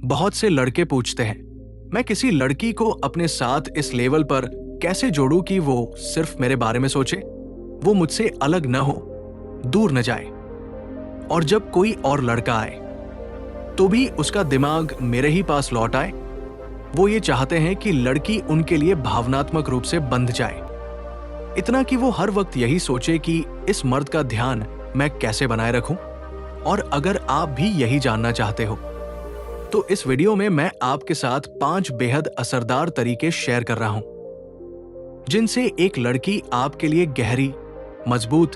बहुत से लड़के पूछते हैं, मैं किसी लड़की को अपने साथ इस लेवल पर कैसे जोड़ूं कि वो सिर्फ मेरे बारे में सोचे, वो मुझसे अलग न हो, दूर न जाए। और जब कोई और लड़का आए तो भी उसका दिमाग मेरे ही पास लौट आए। वो ये चाहते हैं कि लड़की उनके लिए भावनात्मक रूप से बंध जाए, इतना कि वो हर वक्त यही सोचे कि इस मर्द का ध्यान मैं कैसे बनाए रखूं। और अगर आप भी यही जानना चाहते हो तो इस वीडियो में मैं आपके साथ 5 बेहद असरदार तरीके शेयर कर रहा हूं, जिनसे एक लड़की आपके लिए गहरी, मजबूत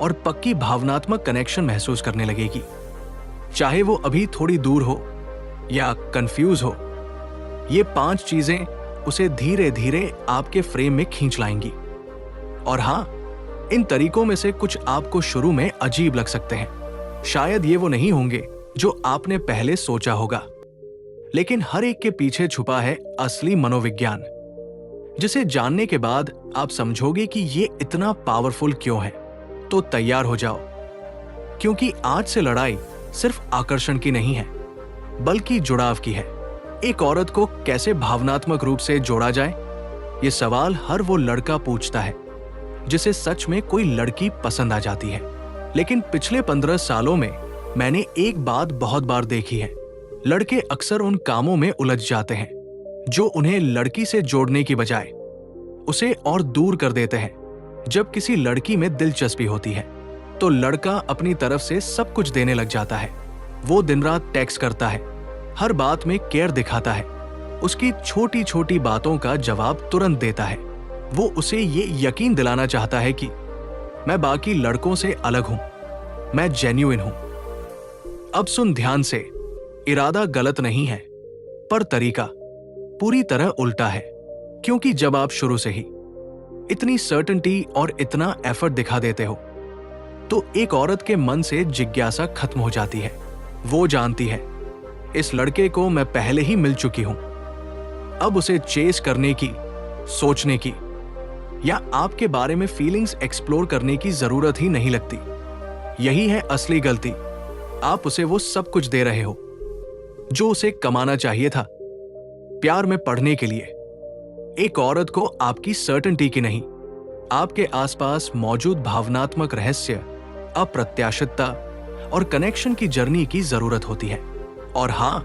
और पक्की भावनात्मक कनेक्शन महसूस करने लगेगी, चाहे वो अभी थोड़ी दूर हो या कंफ्यूज हो। ये 5 चीजें उसे धीरे धीरे आपके फ्रेम में खींच लाएंगी। और हां, इन तरीकों में से कुछ आपको शुरू में अजीब लग सकते हैं, शायद ये वो नहीं होंगे जो आपने पहले सोचा होगा, लेकिन हर एक के पीछे छुपा है असली मनोविज्ञान, जिसे जानने के बाद आप समझोगे कि ये इतना पावरफुल क्यों है। तो तैयार हो जाओ, क्योंकि आज से लड़ाई सिर्फ आकर्षण की नहीं है, बल्कि जुड़ाव की है। एक औरत को कैसे भावनात्मक रूप से जोड़ा जाए, ये सवाल हर वो लड़का पूछता है जिसे सच में कोई लड़की पसंद आ जाती है। लेकिन पिछले 15 सालों में मैंने एक बात बहुत बार देखी है, लड़के अक्सर उन कामों में उलझ जाते हैं जो उन्हें लड़की से जोड़ने की बजाय उसे और दूर कर देते हैं। जब किसी लड़की में दिलचस्पी होती है तो लड़का अपनी तरफ से सब कुछ देने लग जाता है। वो दिन रात टेक्स्ट करता है, हर बात में केयर दिखाता है, उसकी छोटी छोटी बातों का जवाब तुरंत देता है। वो उसे ये यकीन दिलाना चाहता है कि मैं बाकी लड़कों से अलग हूं, मैं जेन्युइन हूं। अब सुन ध्यान से, इरादा गलत नहीं है, पर तरीका पूरी तरह उल्टा है। क्योंकि जब आप शुरू से ही इतनी सर्टेनिटी और इतना एफर्ट दिखा देते हो तो एक औरत के मन से जिज्ञासा खत्म हो जाती है। वो जानती है इस लड़के को मैं पहले ही मिल चुकी हूं, अब उसे चेस करने की, सोचने की या आपके बारे में फीलिंग्स एक्सप्लोर करने की जरूरत ही नहीं लगती। यही है असली गलती, आप उसे वो सब कुछ दे रहे हो जो उसे कमाना चाहिए था प्यार में पढ़ने के लिए। एक औरत को आपकी सर्टेनिटी की नहीं, आपके आसपास मौजूद भावनात्मक रहस्य, अप्रत्याशितता और कनेक्शन की जर्नी की जरूरत होती है। और हां,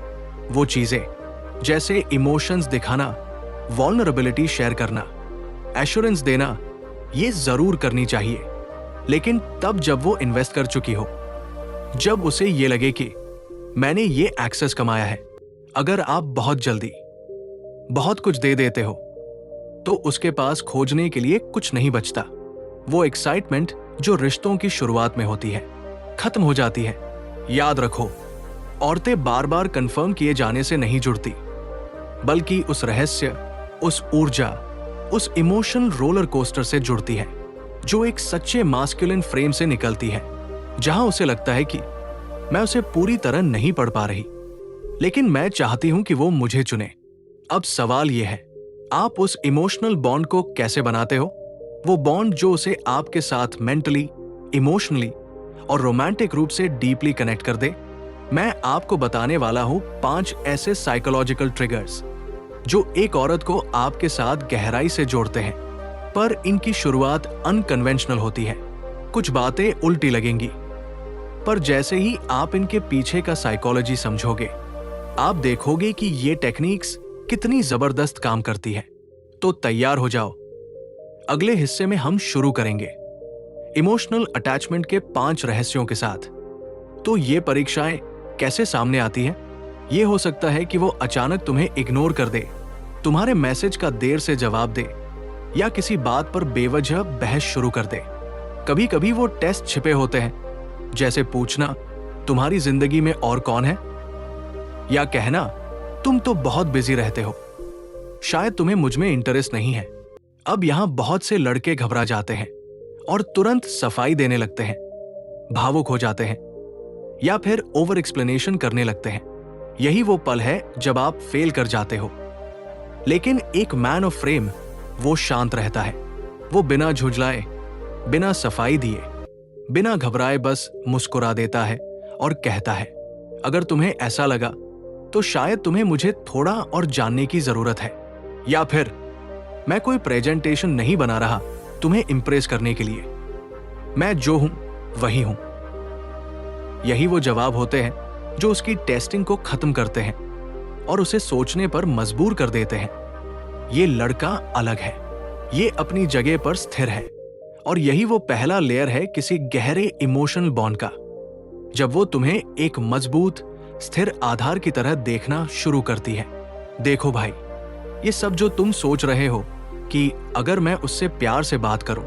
वो चीजें जैसे इमोशंस दिखाना, वल्नरेबिलिटी शेयर करना, एश्योरेंस देना, ये जरूर करनी चाहिए, लेकिन तब जब वो इन्वेस्ट कर चुकी हो, जब उसे ये लगे कि मैंने ये एक्सेस कमाया है। अगर आप बहुत जल्दी बहुत कुछ दे देते हो तो उसके पास खोजने के लिए कुछ नहीं बचता। वो एक्साइटमेंट जो रिश्तों की शुरुआत में होती है खत्म हो जाती है। याद रखो, औरतें बार बार कंफर्म किए जाने से नहीं जुड़ती, बल्कि उस रहस्य, उस ऊर्जा, उस इमोशनल रोलर कोस्टर से जुड़ती है जो एक सच्चे मास्कुलिन फ्रेम से निकलती है, जहां उसे लगता है कि मैं उसे पूरी तरह नहीं पढ़ पा रही, लेकिन मैं चाहती हूं कि वो मुझे चुने। अब सवाल यह है, आप उस इमोशनल बॉन्ड को कैसे बनाते हो? वो बॉन्ड जो उसे आपके साथ मेंटली, इमोशनली और रोमांटिक रूप से डीपली कनेक्ट कर दे। मैं आपको बताने वाला हूं 5 ऐसे साइकोलॉजिकल ट्रिगर्स जो एक औरत को आपके साथ गहराई से जोड़ते हैं, पर इनकी शुरुआत अनकन्वेंशनल होती है। कुछ बातें उल्टी लगेंगी, पर जैसे ही आप इनके पीछे का साइकोलॉजी समझोगे, आप देखोगे कि ये टेक्निक्स कितनी जबरदस्त काम करती है। तो तैयार हो जाओ, अगले हिस्से में हम शुरू करेंगे इमोशनल अटैचमेंट के 5 रहस्यों के साथ। तो ये परीक्षाएं कैसे सामने आती हैं? ये हो सकता है कि वो अचानक तुम्हें इग्नोर कर दे, तुम्हारे मैसेज का देर से जवाब दे, या किसी बात पर बेवजह बहस शुरू कर दे। कभी कभी वो टेस्ट छिपे होते हैं, जैसे पूछना तुम्हारी जिंदगी में और कौन है, या कहना तुम तो बहुत बिजी रहते हो, शायद तुम्हें मुझ में इंटरेस्ट नहीं है। अब यहां बहुत से लड़के घबरा जाते हैं और तुरंत सफाई देने लगते हैं, भावुक हो जाते हैं या फिर ओवर एक्सप्लेनेशन करने लगते हैं। यही वो पल है जब आप फेल कर जाते हो। लेकिन एक मैन ऑफ फ्रेम वो शांत रहता है। वो बिना झुंझलाए, बिना सफाई दिए, बिना घबराए बस मुस्कुरा देता है और कहता है, अगर तुम्हें ऐसा लगा तो शायद तुम्हें मुझे थोड़ा और जानने की जरूरत है, या फिर मैं कोई प्रेजेंटेशन नहीं बना रहा तुम्हें इंप्रेस करने के लिए। मैं जो हूं वही हूं। यही वो जवाब होते हैं जो उसकी टेस्टिंग को खत्म करते हैं और उसे सोचने पर मजबूर कर देते हैं। ये लड़का अलग है, ये अपनी जगह पर स्थिर है, और यही वो पहला लेयर है किसी गहरे इमोशनल बॉन्ड का, जब वो तुम्हें एक मजबूत स्थिर आधार की तरह देखना शुरू करती है। देखो भाई, ये सब जो तुम सोच रहे हो कि अगर मैं उससे प्यार से बात करूं,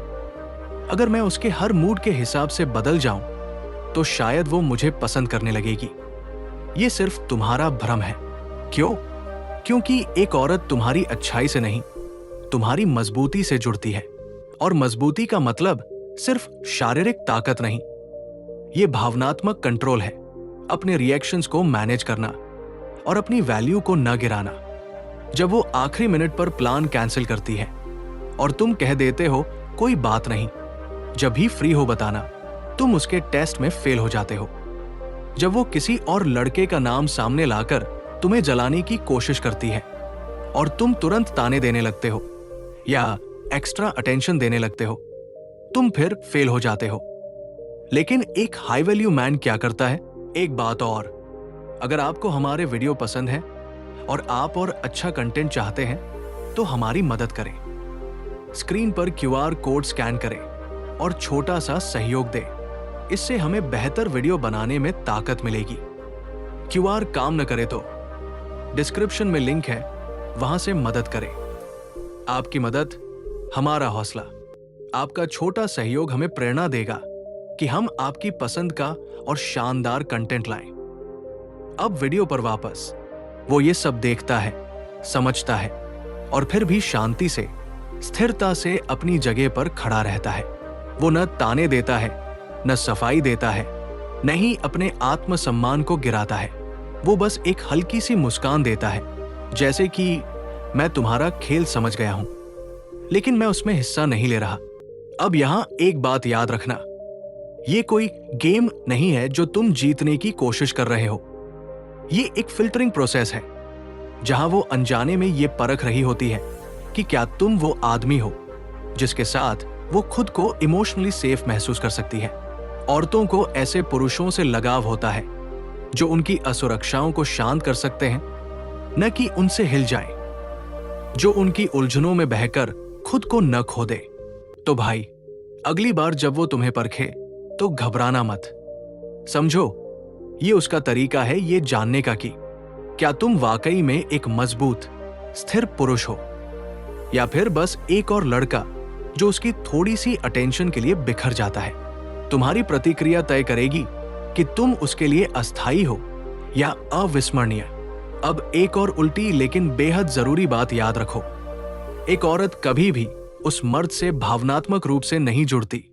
अगर मैं उसके हर मूड के हिसाब से बदल जाऊं, तो शायद वो मुझे पसंद करने लगेगी, ये सिर्फ तुम्हारा भ्रम है। क्यों? क्योंकि एक औरत तुम्हारी अच्छाई से नहीं, तुम्हारी मजबूती से जुड़ती है, और मजबूती का मतलब सिर्फ शारीरिक ताकत नहीं, ये भावनात्मक कंट्रोल है, अपने रिएक्शंस को मैनेज करना और अपनी वैल्यू को न गिराना। जब वो आखिरी मिनट पर प्लान कैंसिल करती है और तुम कह देते हो कोई बात नहीं, जब भी फ्री हो बताना, तुम उसके टेस्ट में फेल हो जाते हो। जब वो किसी और लड़के का नाम सामने लाकर तुम्हें जलाने की कोशिश करती है और तुम तुरंत ताने देने लगते हो या एक्स्ट्रा अटेंशन देने लगते हो, तुम फिर फेल हो जाते हो। लेकिन एक हाई वैल्यू मैन क्या करता है? एक बात और, अगर आपको हमारे वीडियो पसंद है और आप और अच्छा कंटेंट चाहते हैं, तो हमारी मदद करें। स्क्रीन पर QR कोड स्कैन करें और छोटा सा सहयोग दें। इससे हमें बेहतर वीडियो बनाने में ताकत मिलेगी। QR काम न करे तो डिस्क्रिप्शन में लिंक है, वहां से मदद करें। आपकी मदद हमारा हौसला, आपका छोटा सहयोग हमें प्रेरणा देगा कि हम आपकी पसंद का और शानदार कंटेंट लाएं। अब वीडियो पर वापस। वो ये सब देखता है, समझता है, और फिर भी शांति से, स्थिरता से अपनी जगह पर खड़ा रहता है। वो न ताने देता है, न सफाई देता है, न ही अपने आत्मसम्मान को गिराता है। वो बस एक हल्की सी मुस्कान देता है, जैसे कि मैं तुम्हारा खेल समझ गया हूं, लेकिन मैं उसमें हिस्सा नहीं ले रहा। अब यहां एक बात याद रखना, ये कोई गेम नहीं है जो तुम जीतने की कोशिश कर रहे हो। ये एक फिल्टरिंग प्रोसेस है, जहां वो अनजाने में ये परख रही होती है कि क्या तुम वो आदमी हो जिसके साथ वो खुद को इमोशनली सेफ महसूस कर सकती है। औरतों को ऐसे पुरुषों से लगाव होता है जो उनकी असुरक्षाओं को शांत कर सकते हैं, न कि उनसे हिल जाएं, जो उनकी उलझनों में बहकर खुद को न खो दे। तो भाई, अगली बार जब वो तुम्हें परखे तो घबराना मत। समझो, ये उसका तरीका है ये जानने का कि क्या तुम वाकई में एक मजबूत, स्थिर पुरुष हो, या फिर बस एक और लड़का जो उसकी थोड़ी सी अटेंशन के लिए बिखर जाता है। तुम्हारी प्रतिक्रिया तय करेगी कि तुम उसके लिए अस्थायी हो या अविस्मरणीय। अब एक और उल्टी लेकिन बेहद जरूरी बात याद रखो, एक औरत कभी भी उस मर्द से भावनात्मक रूप से नहीं जुड़ती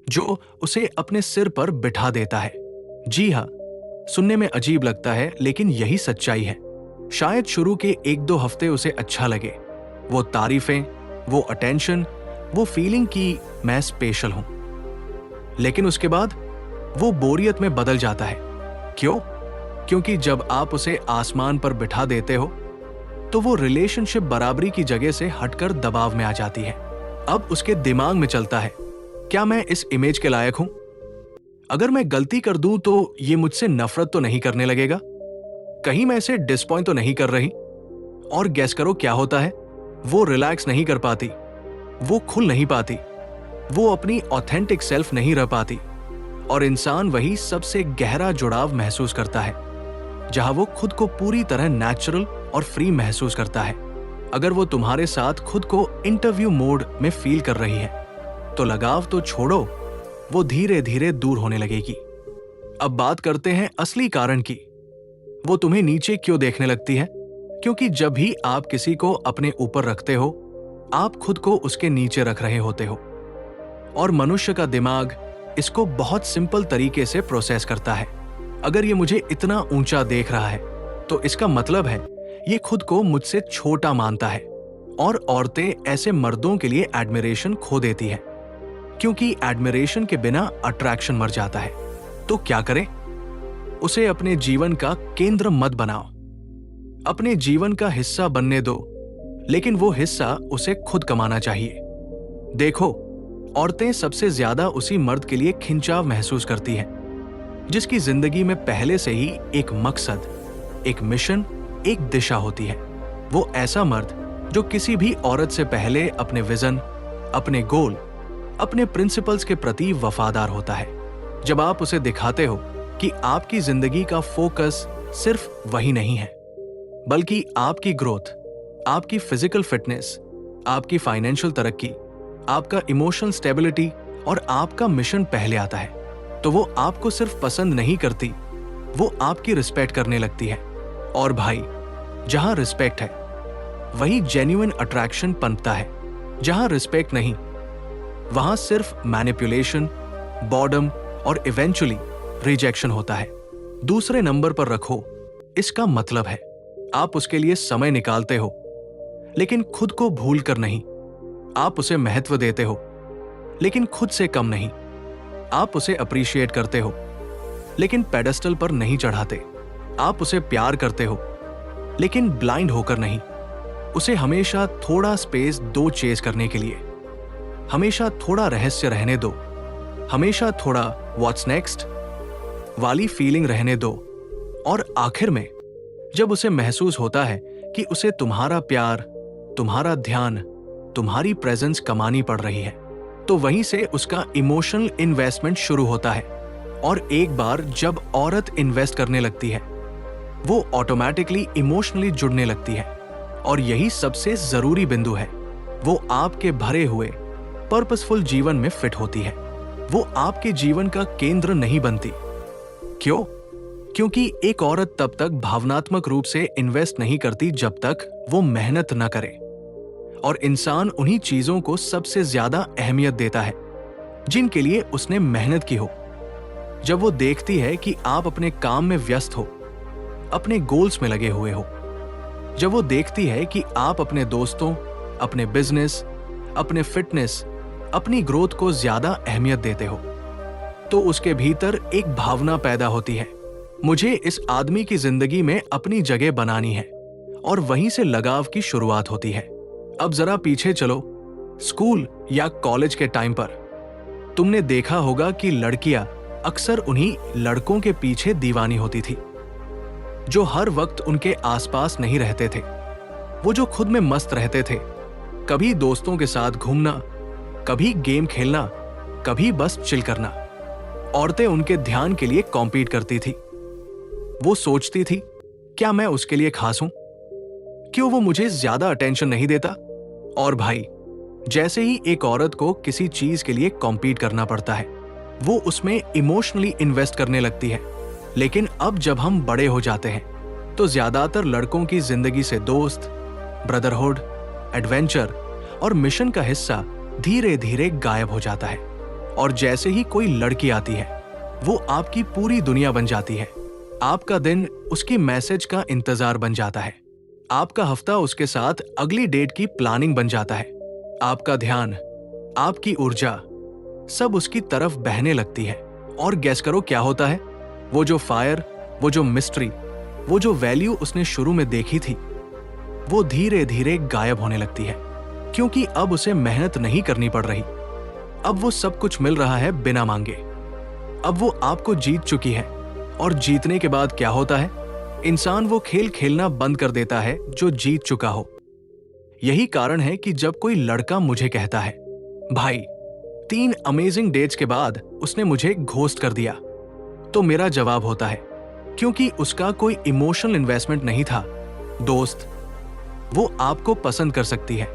जो उसे अपने सिर पर बिठा देता है। जी हाँ, सुनने में अजीब लगता है, लेकिन यही सच्चाई है। शायद शुरू के 1-2 हफ्ते उसे अच्छा लगे, वो तारीफें, वो अटेंशन, वो फीलिंग कि मैं स्पेशल हूं, लेकिन उसके बाद वो बोरियत में बदल जाता है। क्यों? क्योंकि जब आप उसे आसमान पर बिठा देते हो, तो वो रिलेशनशिप बराबरी की जगह से हटकर दबाव में आ जाती है। अब उसके दिमाग में चलता है, क्या मैं इस इमेज के लायक हूं? अगर मैं गलती कर दूं तो ये मुझसे नफरत तो नहीं करने लगेगा? कहीं मैं इसे डिसपॉइंट तो नहीं कर रही? और गैस करो क्या होता है? वो रिलैक्स नहीं कर पाती, वो खुल नहीं पाती, वो अपनी ऑथेंटिक सेल्फ नहीं रह पाती, और इंसान वही सबसे गहरा जुड़ाव महसूस करता है जहां वो खुद को पूरी तरह नेचुरल और फ्री महसूस करता है। अगर वो तुम्हारे साथ खुद को इंटरव्यू मोड में फील कर रही है, तो लगाव तो छोड़ो, वो धीरे धीरे दूर होने लगेगी। अब बात करते हैं असली कारण की। वो तुम्हें नीचे क्यों देखने लगती है? क्योंकि जब भी आप किसी को अपने ऊपर रखते हो, आप खुद को उसके नीचे रख रहे होते हो। और मनुष्य का दिमाग इसको बहुत सिंपल तरीके से प्रोसेस करता है। अगर ये मुझे इतना ऊंचा देख रहा है, तो इसका मतलब है ये खुद को मुझसे छोटा मानता है। और औरतें ऐसे मर्दों के लिए एडमिरेशन खो देती है, क्योंकि एडमिरेशन के बिना अट्रैक्शन मर जाता है। तो क्या करें? उसे अपने जीवन का केंद्र मत बनाओ। अपने जीवन का हिस्सा बनने दो, लेकिन वो हिस्सा उसे खुद कमाना चाहिए। देखो, औरतें सबसे ज्यादा उसी मर्द के लिए खिंचाव महसूस करती हैं जिसकी जिंदगी में पहले से ही एक मकसद, एक मिशन, एक दिशा होती है। वो ऐसा मर्द जो किसी भी औरत से पहले अपने विजन, अपने गोल, अपने प्रिंसिपल्स के प्रति वफादार होता है। जब आप उसे दिखाते हो कि आपकी जिंदगी का फोकस सिर्फ वही नहीं है, बल्कि आपकी ग्रोथ, आपकी फिजिकल फिटनेस, आपकी फाइनेंशियल तरक्की, आपका इमोशनल स्टेबिलिटी और आपका मिशन पहले आता है, तो वो आपको सिर्फ पसंद नहीं करती, वो आपकी रिस्पेक्ट करने लगती है। और भाई, जहां रिस्पेक्ट है वही जेन्युइन अट्रैक्शन पनपता है। जहां रिस्पेक्ट नहीं, वहां सिर्फ मैनिपुलेशन, बॉर्डम और इवेंचुअली रिजेक्शन होता है। दूसरे नंबर पर रखो, इसका मतलब है आप उसके लिए समय निकालते हो, लेकिन खुद को भूल कर नहीं। आप उसे महत्व देते हो, लेकिन खुद से कम नहीं। आप उसे अप्रिशिएट करते हो, लेकिन पेडेस्टल पर नहीं चढ़ाते। आप उसे प्यार करते हो, लेकिन ब्लाइंड होकर नहीं। उसे हमेशा थोड़ा स्पेस दो चेज करने के लिए, हमेशा थोड़ा रहस्य रहने दो, हमेशा थोड़ा व्हाट्स नेक्स्ट वाली फीलिंग रहने दो। और आखिर में जब उसे महसूस होता है कि उसे तुम्हारा प्यार, तुम्हारा ध्यान, तुम्हारी प्रेजेंस कमानी पड़ रही है, तो वहीं से उसका इमोशनल इन्वेस्टमेंट शुरू होता है। और एक बार जब औरत इन्वेस्ट करने लगती है, वो ऑटोमेटिकली इमोशनली जुड़ने लगती है। और यही सबसे जरूरी बिंदु है, वो आपके भरे हुए पर्पसफुल जीवन में फिट होती है। वो आपके जीवन का केंद्र नहीं बनती। क्यों? क्योंकि एक औरत तब तक भावनात्मक रूप से इन्वेस्ट नहीं करती जब तक वो मेहनत न करे। और इंसान उन्हीं चीजों को सबसे ज्यादा अहमियत देता है जिनके लिए उसने मेहनत की हो। जब वो देखती है कि आप अपने काम में व्यस्त हो, अपने गोल्स में लगे हुए हो, जब वो देखती है कि आप अपने दोस्तों, अपने बिजनेस, अपने फिटनेस, अपनी ग्रोथ को ज्यादा अहमियत देते हो, तो उसके भीतर एक भावना पैदा होती है, मुझे इस आदमी की जिंदगी में अपनी जगह बनानी है। और वहीं से लगाव की शुरुआत होती है। अब जरा पीछे चलो, स्कूल या कॉलेज के टाइम पर तुमने देखा होगा कि लड़कियां अक्सर उन्हीं लड़कों के पीछे दीवानी होती थी जो हर वक्त उनके आसपास नहीं रहते थे, वो जो खुद में मस्त रहते थे। कभी दोस्तों के साथ घूमना, कभी गेम खेलना, कभी बस चिल करना। औरतें उनके ध्यान के लिए कॉम्पीट करती थी। वो सोचती थी, क्या मैं उसके लिए खास हूं? क्यों वो मुझे ज्यादा अटेंशन नहीं देता? और भाई, जैसे ही एक औरत को किसी चीज के लिए कॉम्पीट करना पड़ता है, वो उसमें इमोशनली इन्वेस्ट करने लगती है। लेकिन अब जब हम बड़े हो जाते हैं, तो ज्यादातर लड़कों की जिंदगी से दोस्त, ब्रदरहुड, एडवेंचर और मिशन का हिस्सा धीरे धीरे गायब हो जाता है। और जैसे ही कोई लड़की आती है, वो आपकी पूरी दुनिया बन जाती है। आपका दिन उसकी मैसेज का इंतजार बन जाता है। आपका हफ्ता उसके साथ अगली डेट की प्लानिंग बन जाता है। आपका ध्यान, आपकी ऊर्जा सब उसकी तरफ बहने लगती है। और गैस करो क्या होता है? वो जो फायर, वो जो मिस्ट्री, वो जो वैल्यू उसने शुरू में देखी थी, वो धीरे धीरे गायब होने लगती है। क्योंकि अब उसे मेहनत नहीं करनी पड़ रही। अब वो सब कुछ मिल रहा है बिना मांगे। अब वो आपको जीत चुकी है। और जीतने के बाद क्या होता है? इंसान वो खेल खेलना बंद कर देता है जो जीत चुका हो। यही कारण है कि जब कोई लड़का मुझे कहता है, भाई 3 अमेजिंग डेट्स के बाद उसने मुझे घोस्ट कर दिया, तो मेरा जवाब होता है, क्योंकि उसका कोई इमोशनल इन्वेस्टमेंट नहीं था। दोस्त, वो आपको पसंद कर सकती है,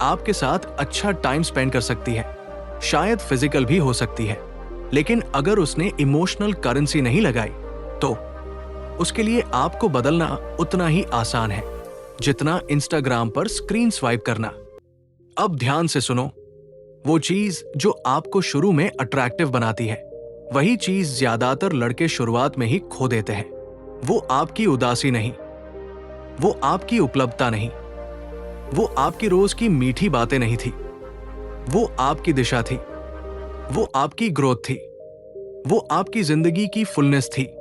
आपके साथ अच्छा टाइम स्पेंड कर सकती है, शायद फिजिकल भी हो सकती है, लेकिन अगर उसने इमोशनल करेंसी नहीं लगाई, तो उसके लिए आपको बदलना उतना ही आसान है जितना इंस्टाग्राम पर स्क्रीन स्वाइप करना। अब ध्यान से सुनो, वो चीज जो आपको शुरू में अट्रैक्टिव बनाती है, वही चीज ज्यादातर लड़के शुरुआत में ही खो देते हैं। वो आपकी उदासी नहीं, वो आपकी उपलब्धता नहीं, वो आपकी रोज की मीठी बातें नहीं थी, वो आपकी दिशा थी, वो आपकी ग्रोथ थी, वो आपकी जिंदगी की फुलनेस थी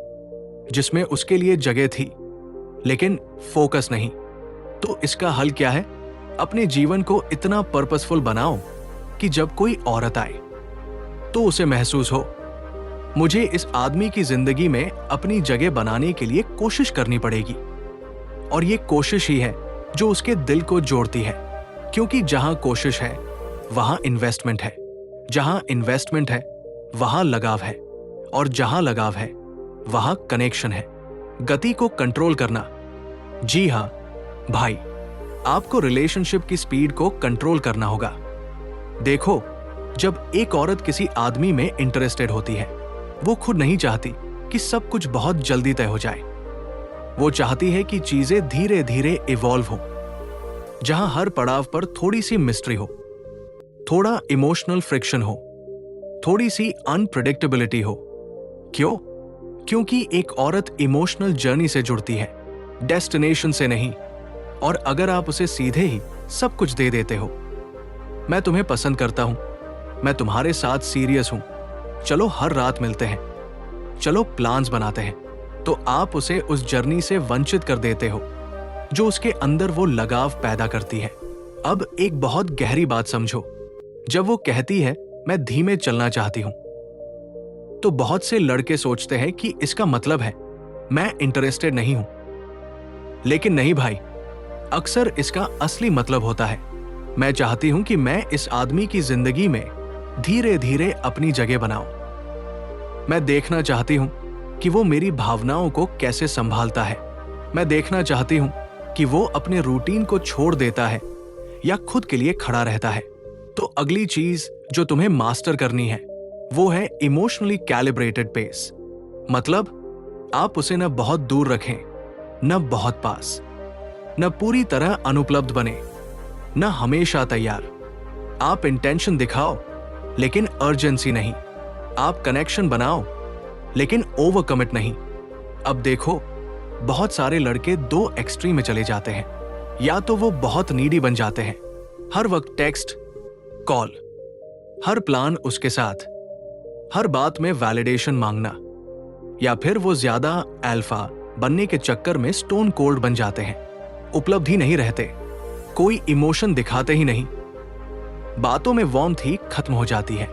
जिसमें उसके लिए जगह थी। लेकिन फोकस नहीं। तो इसका हल क्या है? अपने जीवन को इतना पर्पसफुल बनाओ कि जब कोई औरत आए तो उसे महसूस हो, मुझे इस आदमी की जिंदगी में अपनी जगह बनाने के लिए कोशिश करनी पड़ेगी। और ये कोशिश ही है जो उसके दिल को जोड़ती है, क्योंकि जहां कोशिश है वहां इन्वेस्टमेंट है, जहां इन्वेस्टमेंट है वहां लगाव है, और जहां लगाव है वहां कनेक्शन है। गति को कंट्रोल करना। जी हां भाई, आपको रिलेशनशिप की स्पीड को कंट्रोल करना होगा। देखो, जब एक औरत किसी आदमी में इंटरेस्टेड होती है, वो खुद नहीं चाहती कि सब कुछ बहुत जल्दी तय हो जाए। वो चाहती है कि चीजें धीरे धीरे इवॉल्व हो, जहां हर पड़ाव पर थोड़ी सी मिस्ट्री हो, थोड़ा इमोशनल फ्रिक्शन हो, थोड़ी सी अनप्रेडिक्टेबिलिटी हो। क्यों? क्योंकि एक औरत इमोशनल जर्नी से जुड़ती है, डेस्टिनेशन से नहीं। और अगर आप उसे सीधे ही सब कुछ दे देते हो, मैं तुम्हें पसंद करता हूं, मैं तुम्हारे साथ सीरियस हूं, चलो हर रात मिलते हैं, चलो प्लान्स बनाते हैं, तो आप उसे उस जर्नी से वंचित कर देते हो जो उसके अंदर वो लगाव पैदा करती है। अब एक बहुत गहरी बात समझो, जब वो कहती है मैं धीमे चलना चाहती हूं, तो बहुत से लड़के सोचते हैं कि इसका मतलब है मैं इंटरेस्टेड नहीं हूं। लेकिन नहीं भाई, अक्सर इसका असली मतलब होता है मैं चाहती हूं कि मैं इस आदमी की जिंदगी में धीरे धीरे अपनी जगह बनाऊं। मैं देखना चाहती हूं कि वो मेरी भावनाओं को कैसे संभालता है। मैं देखना चाहती हूं कि वो अपने रूटीन को छोड़ देता है या खुद के लिए खड़ा रहता है। तो अगली चीज जो तुम्हें मास्टर करनी है वो है इमोशनली कैलिब्रेटेड पेस। मतलब आप उसे न बहुत दूर रखें, न बहुत पास, न पूरी तरह अनुपलब्ध बने, न हमेशा तैयार। आप इंटेंशन दिखाओ लेकिन अर्जेंसी नहीं। आप कनेक्शन बनाओ लेकिन ओवर कमिट नहीं। अब देखो, बहुत सारे लड़के दो एक्सट्रीम में चले जाते हैं। या तो वो बहुत नीडी बन जाते हैं, हर वक्त टेक्स्ट, कॉल, हर प्लान उसके साथ, हर बात में वैलिडेशन मांगना। या फिर वो ज्यादा अल्फा बनने के चक्कर में स्टोन कोल्ड बन जाते हैं, उपलब्ध ही नहीं रहते, कोई इमोशन दिखाते ही नहीं, बातों में वार्मथ ही खत्म हो जाती है,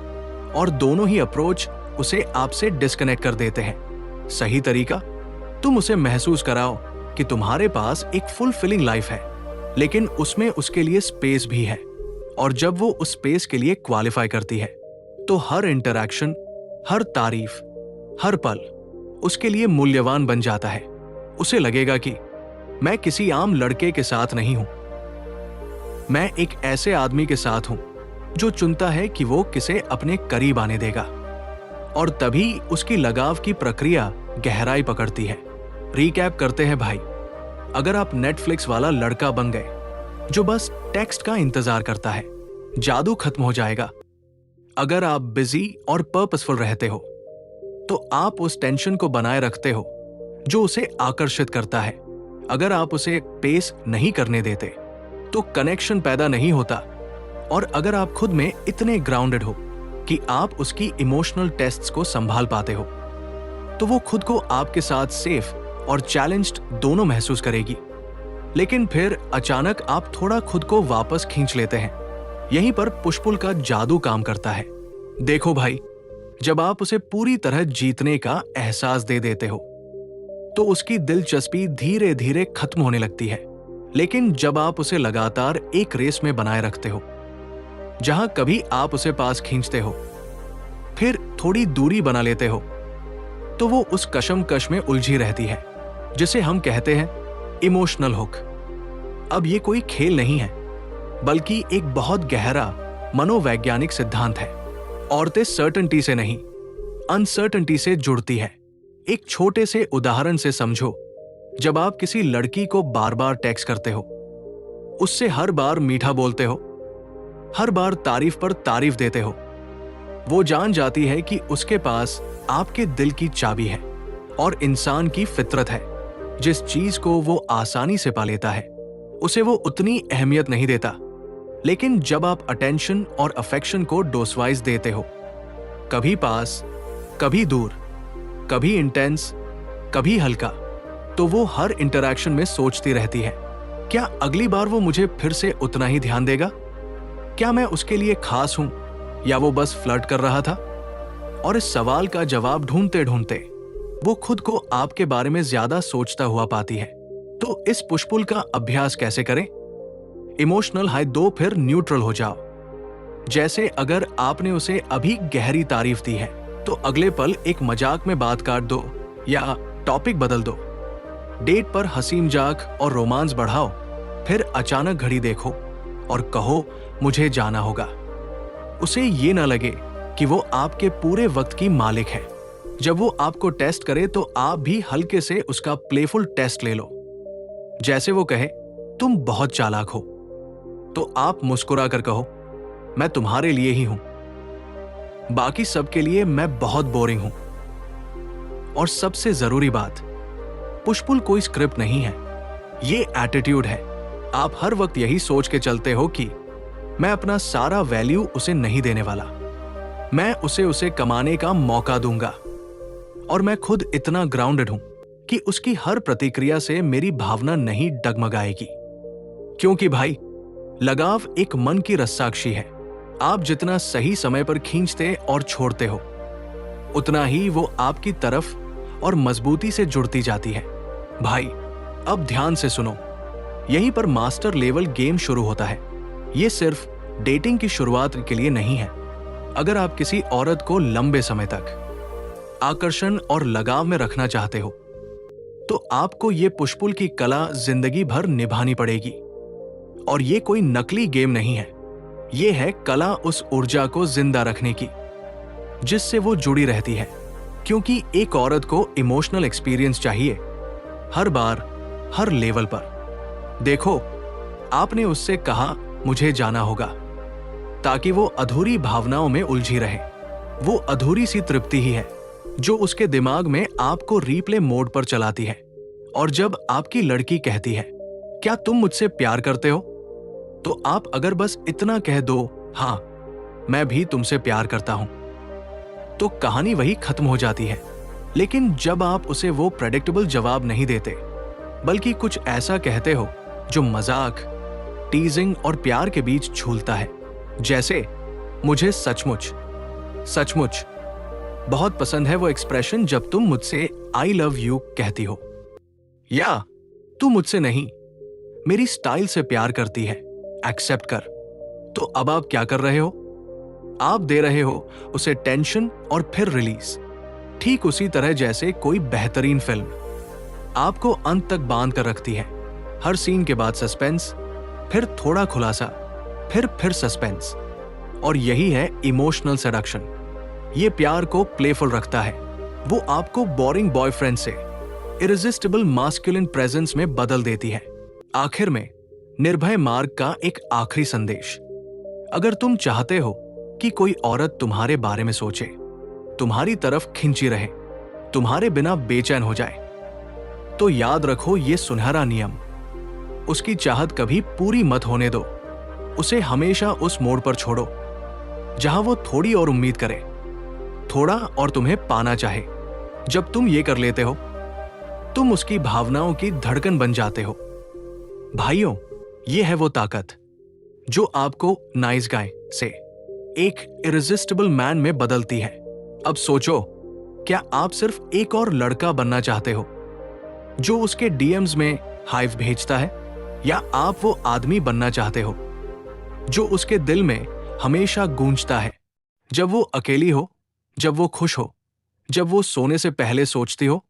और दोनों ही अप्रोच उसे आपसे डिस्कनेक्ट कर देते हैं। सही तरीका, तुम उसे महसूस कराओ कि तुम्हारे पास एक फुलफिलिंग लाइफ है, लेकिन उसमें उसके लिए स्पेस भी है। और जब वो उस स्पेस के लिए क्वालिफाई करती है, तो हर इंटरैक्शन, हर तारीफ, हर पल उसके लिए मूल्यवान बन जाता है। उसे लगेगा कि मैं किसी आम लड़के के साथ नहीं हूं, मैं एक ऐसे आदमी के साथ हूं जो चुनता है कि वो किसे अपने करीब आने देगा। और तभी उसकी लगाव की प्रक्रिया गहराई पकड़ती है। रिकैप करते हैं भाई, अगर आप नेटफ्लिक्स वाला लड़का बन गए जो बस टेक्स्ट का इंतजार करता है, जादू खत्म हो जाएगा। अगर आप बिजी और पर्पसफुल रहते हो, तो आप उस टेंशन को बनाए रखते हो जो उसे आकर्षित करता है। अगर आप उसे पेस नहीं करने देते, तो कनेक्शन पैदा नहीं होता। और अगर आप खुद में इतने ग्राउंडेड हो कि आप उसकी इमोशनल टेस्ट्स को संभाल पाते हो, तो वो खुद को आपके साथ सेफ और चैलेंज्ड दोनों महसूस करेगी। लेकिन फिर अचानक आप थोड़ा खुद को वापस खींच लेते हैं। यहीं पर पुश पुल का जादू काम करता है। देखो भाई, जब आप उसे पूरी तरह जीतने का एहसास दे देते हो, तो उसकी दिलचस्पी धीरे धीरे खत्म होने लगती है। लेकिन जब आप उसे लगातार एक रेस में बनाए रखते हो, जहां कभी आप उसे पास खींचते हो, फिर थोड़ी दूरी बना लेते हो, तो वो उस कशमकश में उलझी रहती है, जिसे हम कहते हैं इमोशनल हुक। अब ये कोई खेल नहीं है, बल्कि एक बहुत गहरा मनोवैज्ञानिक सिद्धांत है। औरतें सर्टेनिटी से नहीं, अनसर्टेनिटी से जुड़ती है। एक छोटे से उदाहरण से समझो। जब आप किसी लड़की को बार बार टेक्स्ट करते हो, उससे हर बार मीठा बोलते हो, हर बार तारीफ पर तारीफ देते हो, वो जान जाती है कि उसके पास आपके दिल की चाबी है। और इंसान की फितरत है, जिस चीज को वो आसानी से पा लेता है, उसे वो उतनी अहमियत नहीं देता। लेकिन जब आप अटेंशन और अफेक्शन को डोसवाइज देते हो, कभी पास, कभी दूर, कभी इंटेंस, कभी हल्का, तो वो हर इंटरैक्शन में सोचती रहती है, क्या अगली बार वो मुझे फिर से उतना ही ध्यान देगा? क्या मैं उसके लिए खास हूं या वो बस फ्लर्ट कर रहा था? और इस सवाल का जवाब ढूंढते ढूंढते वो खुद को आपके बारे में ज्यादा सोचता हुआ पाती है। तो इस पुश पुल का अभ्यास कैसे करें? इमोशनल हाई दो, फिर न्यूट्रल हो जाओ। जैसे अगर आपने उसे अभी गहरी तारीफ दी है तो अगले पल एक मजाक में बात काट दो या टॉपिक बदल दो। डेट पर हंसी मजाक और रोमांस बढ़ाओ, फिर अचानक घड़ी देखो और कहो मुझे जाना होगा। उसे ये ना लगे कि वो आपके पूरे वक्त की मालिक है। जब वो आपको टेस्ट करे तो आप भी हल्के से उसका प्लेफुल टेस्ट ले लो। जैसे वो कहे तुम बहुत चालाक हो, तो आप मुस्कुरा कर कहो मैं तुम्हारे लिए ही हूं, बाकी सबके लिए मैं बहुत बोरिंग हूं। और सबसे जरूरी बात, पुश पुल कोई स्क्रिप्ट नहीं है, ये एटीट्यूड है। आप हर वक्त यही सोच के चलते हो कि मैं अपना सारा वैल्यू उसे नहीं देने वाला, मैं उसे कमाने का मौका दूंगा, और मैं खुद इतना ग्राउंडेड हूं कि उसकी हर प्रतिक्रिया से मेरी भावना नहीं डगमगाएगी। क्योंकि भाई, लगाव एक मन की रस्साक्षी है। आप जितना सही समय पर खींचते और छोड़ते हो, उतना ही वो आपकी तरफ और मजबूती से जुड़ती जाती है। भाई, अब ध्यान से सुनो, यहीं पर मास्टर लेवल गेम शुरू होता है। ये सिर्फ डेटिंग की शुरुआत के लिए नहीं है। अगर आप किसी औरत को लंबे समय तक आकर्षण और लगाव में रखना चाहते हो, तो आपको ये पुश पुल की कला जिंदगी भर निभानी पड़ेगी। और ये कोई नकली गेम नहीं है, ये है कला उस ऊर्जा को जिंदा रखने की जिससे वो जुड़ी रहती है। क्योंकि एक औरत को इमोशनल एक्सपीरियंस चाहिए, हर बार, हर लेवल पर। देखो, आपने उससे कहा मुझे जाना होगा, ताकि वो अधूरी भावनाओं में उलझी रहे। वो अधूरी सी तृप्ति ही है जो उसके दिमाग में आपको रीप्ले मोड पर चलाती है। और जब आपकी लड़की कहती है क्या तुम मुझसे प्यार करते हो, तो आप अगर बस इतना कह दो हां मैं भी तुमसे प्यार करता हूं, तो कहानी वही खत्म हो जाती है। लेकिन जब आप उसे वो प्रेडिक्टेबल जवाब नहीं देते, बल्कि कुछ ऐसा कहते हो जो मजाक, टीजिंग और प्यार के बीच झूलता है, जैसे मुझे सचमुच सचमुच बहुत पसंद है वो एक्सप्रेशन जब तुम मुझसे आई लव यू कहती हो, या तू मुझसे नहीं मेरी स्टाइल से प्यार करती है, एक्सेप्ट कर। तो अब आप क्या कर रहे हो? आप दे रहे हो उसे टेंशन और फिर रिलीज। ठीक उसी तरह जैसे कोई बेहतरीन फिल्म आपको अंत तक बांध कर रखती है। हर सीन के बाद सस्पेंस, फिर थोड़ा खुलासा, फिर सस्पेंस। और यही है इमोशनल सेडक्शन। ये प्यार को प्लेफुल रखता है। वो आपको बोरिंग बॉयफ्रेंड से इरेजिस्टिबल मास्कुलिन प्रेजेंस में बदल देती है। आखिर में निर्भय मार्ग का एक आखिरी संदेश। अगर तुम चाहते हो कि कोई औरत तुम्हारे बारे में सोचे, तुम्हारी तरफ खिंची रहे, तुम्हारे बिना बेचैन हो जाए, तो याद रखो ये सुनहरा नियम। उसकी चाहत कभी पूरी मत होने दो। उसे हमेशा उस मोड़ पर छोड़ो जहां वो थोड़ी और उम्मीद करे, थोड़ा और तुम्हें पाना चाहे। जब तुम ये कर लेते हो, तुम उसकी भावनाओं की धड़कन बन जाते हो। भाइयों, ये है वो ताकत जो आपको नाइस गाय से एक इरेजिस्टिबल मैन में बदलती है। अब सोचो, क्या आप सिर्फ एक और लड़का बनना चाहते हो जो उसके डीएम्स में हाइव भेजता है, या आप वो आदमी बनना चाहते हो जो उसके दिल में हमेशा गूंजता है, जब वो अकेली हो, जब वो खुश हो, जब वो सोने से पहले सोचती हो?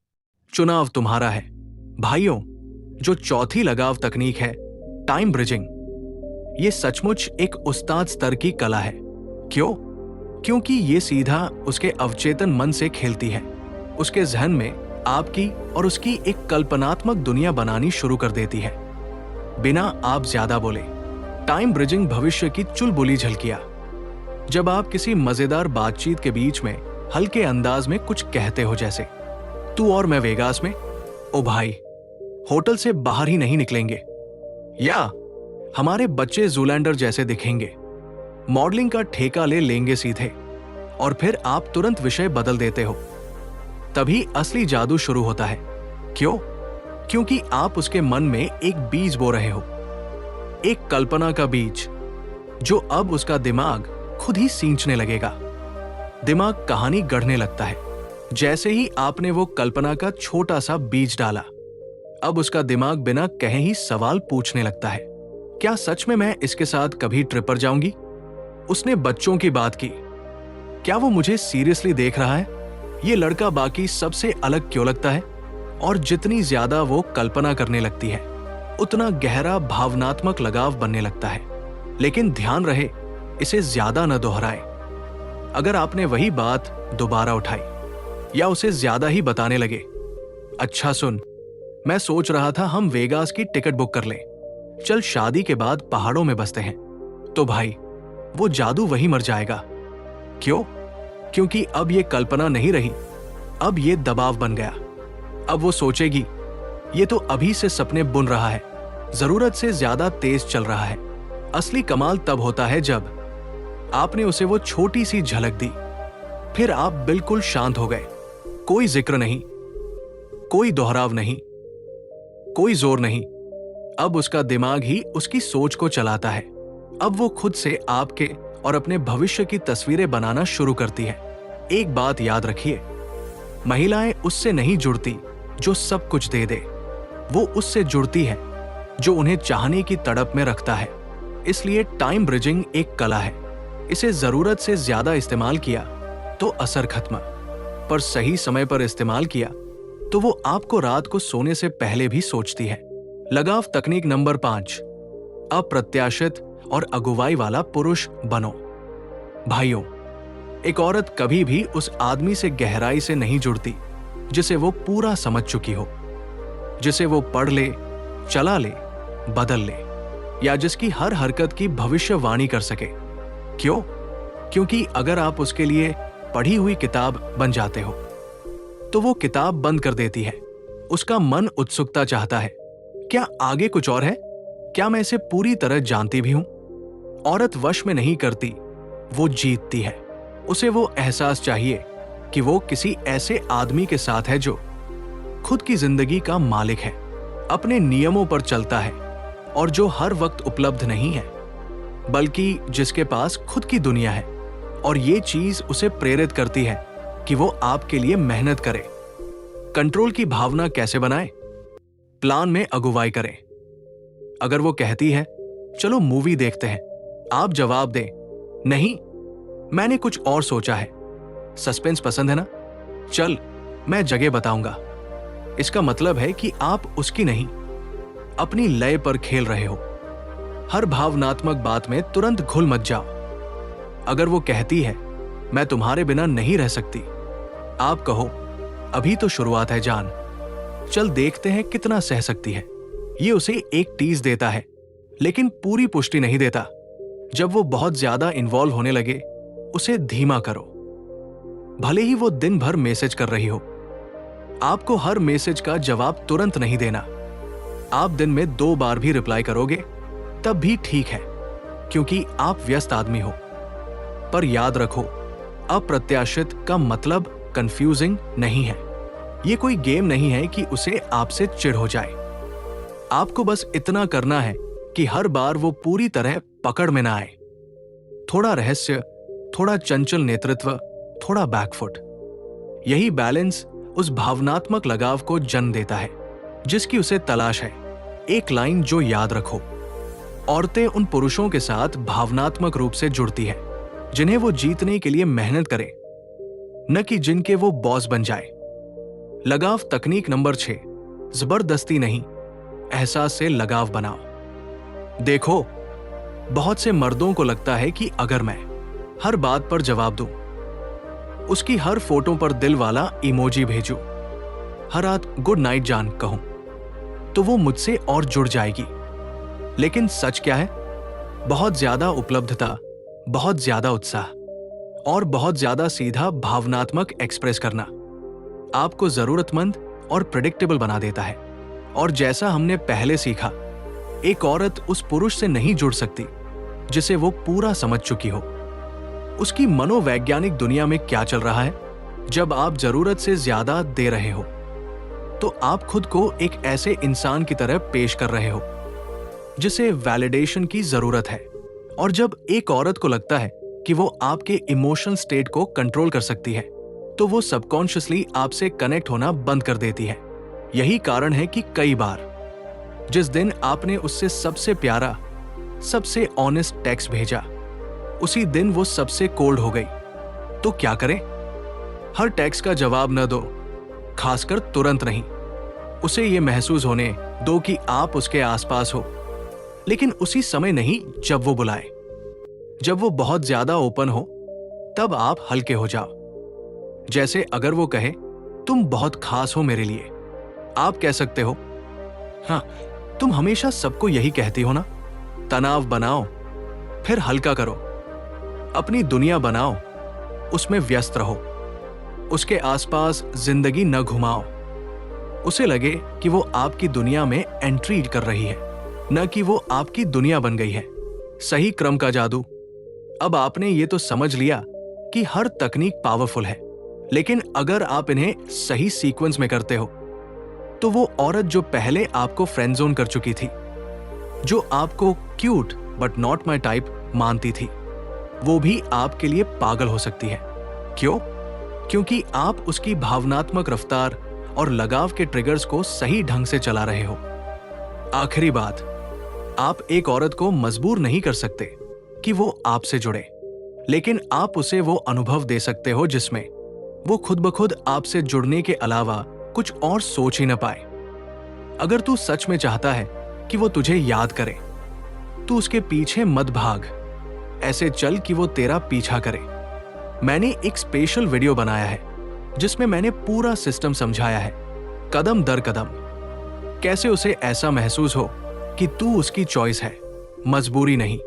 चुनाव तुम्हारा है। भाइयों, जो चौथी लगाव तकनीक है, टाइम ब्रिजिंग, ये सचमुच एक उस्ताद स्तर की कला है। क्यों? क्योंकि ये सीधा उसके अवचेतन मन से खेलती है। उसके जहन में आपकी और उसकी एक कल्पनात्मक दुनिया बनानी शुरू कर देती है, बिना आप ज्यादा बोले। टाइम ब्रिजिंग भविष्य की चुलबुली झलकियां। जब आप किसी मजेदार बातचीत के बीच में हल्के अंदाज में कुछ कहते हो, जैसे तू और मैं वेगास में, ओ भाई होटल से बाहर ही नहीं निकलेंगे, या हमारे बच्चे जूलैंडर जैसे दिखेंगे, मॉडलिंग का ठेका ले लेंगे सीधे, और फिर आप तुरंत विषय बदल देते हो। तभी असली जादू शुरू होता है। क्यों? क्योंकि आप उसके मन में एक बीज बो रहे हो, एक कल्पना का बीज, जो अब उसका दिमाग खुद ही सींचने लगेगा। दिमाग कहानी गढ़ने लगता है। जैसे ही आपने वो कल्पना का छोटा सा बीज डाला, अब उसका दिमाग बिना कहे ही सवाल पूछने लगता है। क्या सच में मैं इसके साथ कभी ट्रिप पर जाऊंगी? उसने बच्चों की बात की। क्या वो मुझे सीरियसली देख रहा है? ये लड़का बाकी सबसे अलग क्यों लगता है? और जितनी ज्यादा वो कल्पना करने लगती है, उतना गहरा भावनात्मक लगाव बनने लगता है। लेकिन ध्यान रहे, इसे ज्यादा न दोहराए। अगर आपने वही बात दोबारा उठाई या उसे ज्यादा ही बताने लगे, अच्छा सुन, मैं सोच रहा था हम वेगास की टिकट बुक कर लें, चल शादी के बाद पहाड़ों में बसते हैं, तो भाई वो जादू वही मर जाएगा। क्यों? क्योंकि अब ये कल्पना नहीं रही, अब ये दबाव बन गया। अब वो सोचेगी, ये तो अभी से सपने बुन रहा है, जरूरत से ज्यादा तेज चल रहा है। असली कमाल तब होता है जब आपने उसे वो छोटी सी झलक दी, फिर आप बिल्कुल शांत हो गए। कोई जिक्र नहीं, कोई दोहराव नहीं, कोई जोर नहीं। अब उसका दिमाग ही उसकी सोच को चलाता है। अब वो खुद से आपके और अपने भविष्य की तस्वीरें बनाना शुरू करती है। एक बात याद रखिए, महिलाएं उससे नहीं जुड़ती जो सब कुछ दे दे, वो उससे जुड़ती है जो उन्हें चाहने की तड़प में रखता है। इसलिए टाइम ब्रिजिंग एक कला है। इसे जरूरत से ज्यादा इस्तेमाल किया तो असर खत्म, पर सही समय पर इस्तेमाल किया तो वो आपको रात को सोने से पहले भी सोचती है। लगाव तकनीक नंबर 5, अप्रत्याशित और अगुवाई वाला पुरुष बनो। भाइयों, एक औरत कभी भी उस आदमी से गहराई से नहीं जुड़ती जिसे वो पूरा समझ चुकी हो, जिसे वो पढ़ ले, चला ले, बदल ले, या जिसकी हर हरकत की भविष्यवाणी कर सके। क्यों? क्योंकि अगर आप उसके लिए पढ़ी हुई किताब बन जाते हो तो वो किताब बंद कर देती है। उसका मन उत्सुकता चाहता है, क्या आगे कुछ और है? क्या मैं इसे पूरी तरह जानती भी हूं? औरत वश में नहीं करती, वो जीतती है। उसे वो एहसास चाहिए कि वो किसी ऐसे आदमी के साथ है जो खुद की जिंदगी का मालिक है, अपने नियमों पर चलता है और जो हर वक्त उपलब्ध नहीं है, बल्कि जिसके पास खुद की दुनिया है। और ये चीज उसे प्रेरित करती है कि वो आपके लिए मेहनत करे। कंट्रोल की भावना कैसे बनाए? प्लान में अगुवाई करें। अगर वो कहती है चलो मूवी देखते हैं, आप जवाब दें, नहीं, मैंने कुछ और सोचा है। सस्पेंस पसंद है ना? चल, मैं जगह बताऊंगा। इसका मतलब है कि आप उसकी नहीं, अपनी लय पर खेल रहे हो। हर भावनात्मक बात में तुरंत घुल मत जाओ। अगर वो कहती है मैं तुम्हारे बिना नहीं रह सकती, आप कहो अभी तो शुरुआत है जान, चल देखते हैं कितना सह सकती है। ये उसे एक टीज देता है, लेकिन पूरी पुष्टि नहीं देता। जब वो बहुत ज्यादा इन्वॉल्व होने लगे, उसे धीमा करो। भले ही वो दिन भर मैसेज कर रही हो, आपको हर मैसेज का जवाब तुरंत नहीं देना। आप दिन में 2 बार भी रिप्लाई करोगे तब भी ठीक है, क्योंकि आप व्यस्त आदमी हो। पर याद रखो, अप्रत्याशित का मतलब कंफ्यूजिंग नहीं है। ये कोई गेम नहीं है कि उसे आपसे चिढ़ हो जाए। आपको बस इतना करना है कि हर बार वो पूरी तरह पकड़ में ना आए। थोड़ा रहस्य, थोड़ा चंचल नेतृत्व, थोड़ा बैकफुट। यही बैलेंस उस भावनात्मक लगाव को जन्म देता है जिसकी उसे तलाश है। एक लाइन जो याद रखो, औरतें उन पुरुषों के साथ भावनात्मक रूप से जुड़ती है जिन्हें वो जीतने के लिए मेहनत करे, न कि जिनके वो बॉस बन जाए। लगाव तकनीक नंबर 6, जबरदस्ती नहीं, एहसास से लगाव बनाओ। देखो, बहुत से मर्दों को लगता है कि अगर मैं हर बात पर जवाब दूं, उसकी हर फोटो पर दिल वाला इमोजी भेजूं, हर रात गुड नाइट जान कहूं, तो वो मुझसे और जुड़ जाएगी। लेकिन सच क्या है? बहुत ज्यादा उपलब्धता, बहुत ज्यादा उत्साह और बहुत ज्यादा सीधा भावनात्मक एक्सप्रेस करना आपको जरूरतमंद और प्रेडिक्टेबल बना देता है। और जैसा हमने पहले सीखा, एक औरत उस पुरुष से नहीं जुड़ सकती जिसे वो पूरा समझ चुकी हो। उसकी मनोवैज्ञानिक दुनिया में क्या चल रहा है जब आप जरूरत से ज्यादा दे रहे हो। तो आप खुद को एक ऐसे इंसान की तरह पेश कर रहे हो जिसे वैलिडेशन की जरूरत है। और जब एक औरत को लगता है कि वो आपके इमोशनल स्टेट को कंट्रोल कर सकती है, तो वो सबकॉन्शियसली आपसे कनेक्ट होना बंद कर देती है। यही कारण है कि कई बार जिस दिन आपने उससे सबसे प्यारा, सबसे ऑनेस्ट टेक्स्ट भेजा, उसी दिन वो सबसे कोल्ड हो गई। तो क्या करें? हर टेक्स्ट का जवाब न दो, खासकर तुरंत नहीं। उसे ये महसूस होने दो कि आप उसके आसपास हो, लेकिन उसी समय नहीं जब वो बुलाए। जब वो बहुत ज्यादा ओपन हो, तब आप हल्के हो जाओ। जैसे अगर वो कहे, तुम बहुत खास हो मेरे लिए, आप कह सकते हो, हाँ, तुम हमेशा सबको यही कहती हो ना। तनाव बनाओ, फिर हल्का करो। अपनी दुनिया बनाओ, उसमें व्यस्त रहो। उसके आसपास जिंदगी न घुमाओ। उसे लगे कि वो आपकी दुनिया में एंट्री कर रही है, न कि वो आपकी दुनिया बन गई है। सही क्रम का जादू। अब आपने ये तो समझ लिया कि हर तकनीक पावरफुल है, लेकिन अगर आप इन्हें सही सीक्वेंस में करते हो, तो वो औरत जो पहले आपको फ्रेंड जोन कर चुकी थी, जो आपको cute but not my type मानती थी, वो भी आपके लिए पागल हो सकती है। क्यों? क्योंकि आप उसकी भावनात्मक रफ्तार और लगाव के ट्रिगर्स को सही ढंग से चला रहे हो। आखिरी बात, आप एक औरत को मजबूर नहीं कर सकते कि वो आपसे जुड़े, लेकिन आप उसे वो अनुभव दे सकते हो जिसमें वो खुद ब खुद आपसे जुड़ने के अलावा कुछ और सोच ही न पाए। अगर तू सच में चाहता है कि वो तुझे याद करे, तू उसके पीछे मत भाग, ऐसे चल कि वो तेरा पीछा करे। मैंने एक स्पेशल वीडियो बनाया है जिसमें मैंने पूरा सिस्टम समझाया है, कदम दर कदम, कैसे उसे ऐसा महसूस हो कि तू उसकी चॉइस है, मजबूरी नहीं।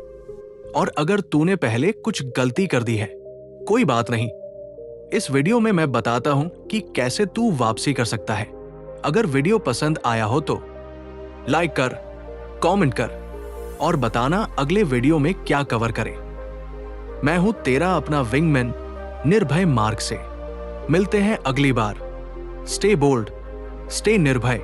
और अगर तूने पहले कुछ गलती कर दी है, कोई बात नहीं। इस वीडियो में मैं बताता हूं कि कैसे तू वापसी कर सकता है। अगर वीडियो पसंद आया हो तो लाइक कर, कमेंट कर और बताना अगले वीडियो में क्या कवर करें। मैं हूं तेरा अपना विंगमैन निर्भय मार्ग से। मिलते हैं अगली बार। स्टे बोल्ड, स्टे निर्भय।